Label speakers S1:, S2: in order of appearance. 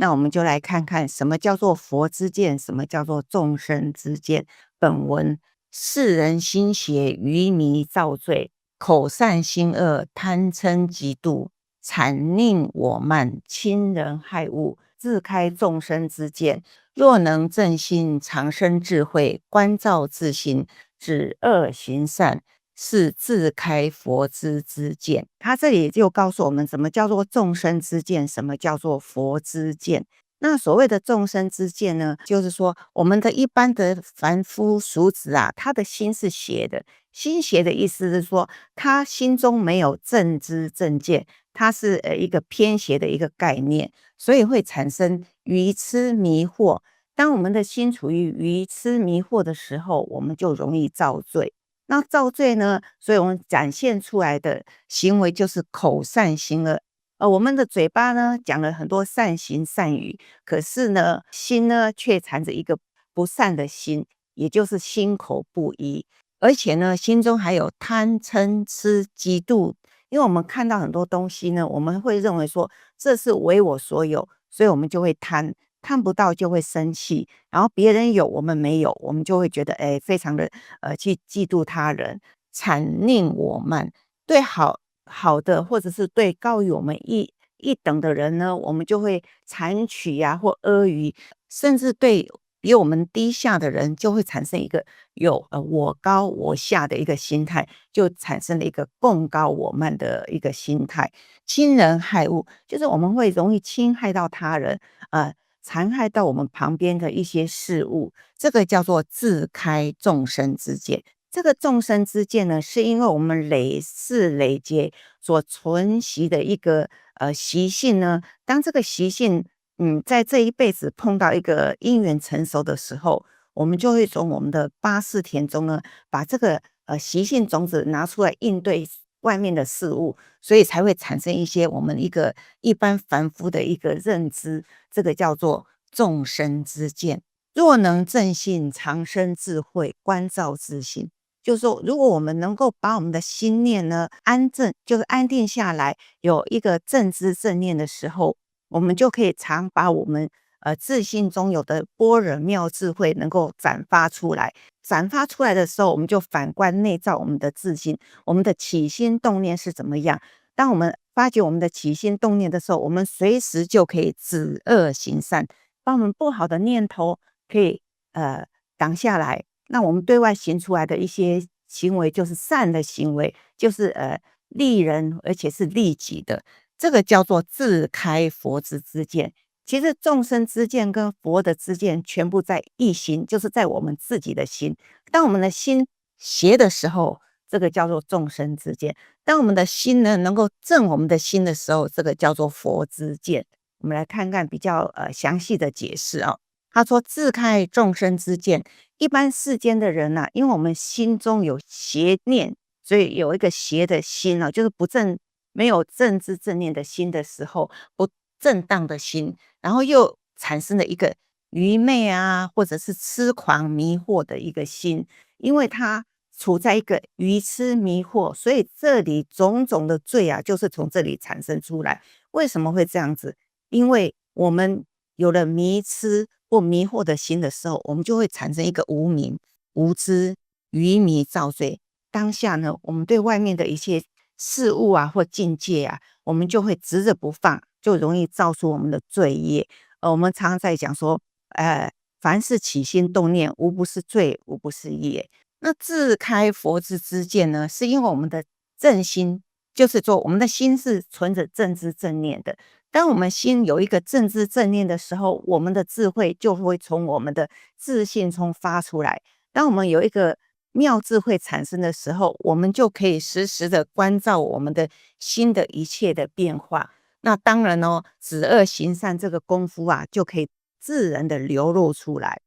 S1: 那我们就来看看什么叫做佛之见，什么叫做众生之见。本文：世人心邪，愚迷造罪，口善心恶，贪嗔嫉妒，谄佞我慢，亲人害物，自开众生之见。若能正心，长生智慧，关照自心，止恶行善，是自开佛之见。他这里就告诉我们什么叫做众生之见，什么叫做佛之见。那所谓的众生之见呢，就是说我们的一般的凡夫俗子啊，他的心是邪的。心邪的意思是说，他心中没有正知正见，它是一个偏邪的一个概念，所以会产生愚痴迷惑。当我们的心处于愚痴迷惑的时候，我们就容易造罪。那造罪呢，所以我们展现出来的行为就是口善心恶。我们的嘴巴呢讲了很多善行善语，可是呢，心呢却藏着一个不善的心，也就是心口不一。而且呢，心中还有贪嗔痴嫉妒。因为我们看到很多东西呢，我们会认为说这是为我所有，所以我们就会贪，看不到就会生气，然后别人有我们没有，我们就会觉得非常的去嫉妒他人，谄佞我慢。对好的，或者是对高于我们一等的人呢，我们就会残取呀、或阿谀，甚至对比我们低下的人，就会产生一个有我高我下的一个心态，就产生了一个共高我慢的一个心态。亲人害物，就是我们会容易侵害到他人，残害到我们旁边的一些事物，这个叫做自开众生之见。这个众生之见呢，是因为我们累世累劫所存习的一个习性呢。当这个习性在这一辈子碰到一个因缘成熟的时候，我们就会从我们的八识田中呢，把这个习性种子拿出来应对外面的事物，所以才会产生一些我们一个一般凡夫的一个认知，这个叫做众生之见。若能正信，长生智慧，关照自心。就是说，如果我们能够把我们的心念呢安正，就是安定下来，有一个正知正念的时候，我们就可以常把我们自信中有的般若妙智慧能够展发出来。展发出来的时候，我们就反观内照我们的自信，我们的起心动念是怎么样。当我们发觉我们的起心动念的时候，我们随时就可以止恶行善，把我们不好的念头可以挡下来。那我们对外行出来的一些行为就是善的行为，就是利人而且是利己的，这个叫做自开佛之见。其实众生之见跟佛的之见全部在一心，就是在我们自己的心。当我们的心邪的时候，这个叫做众生之见；当我们的心呢能够正我们的心的时候，这个叫做佛之见。我们来看看比较详细的解释啊。他说自开众生之见，一般世间的人啊，因为我们心中有邪念，所以有一个邪的心啊，就是不正没有正知正念的心的时候，不正当的心，然后又产生了一个愚昧啊，或者是痴狂迷惑的一个心，因为他处在一个愚痴迷惑，所以这里种种的罪啊，就是从这里产生出来。为什么会这样子？因为我们有了迷痴或迷惑的心的时候，我们就会产生一个无明、无知、愚迷造罪。当下呢，我们对外面的一些事物啊或境界啊，我们就会执着不放，就容易造出我们的罪业。我们常常在讲说，凡是起心动念，无不是罪，无不是业。那自开佛之见呢，是因为我们的正心，就是说我们的心是存着正知正念的。当我们心有一个正知正念的时候，我们的智慧就会从我们的自信中发出来。当我们有一个妙智慧产生的时候，我们就可以时时的关照我们的心的一切的变化。那当然哦，止恶行善这个功夫啊，就可以自然的流露出来。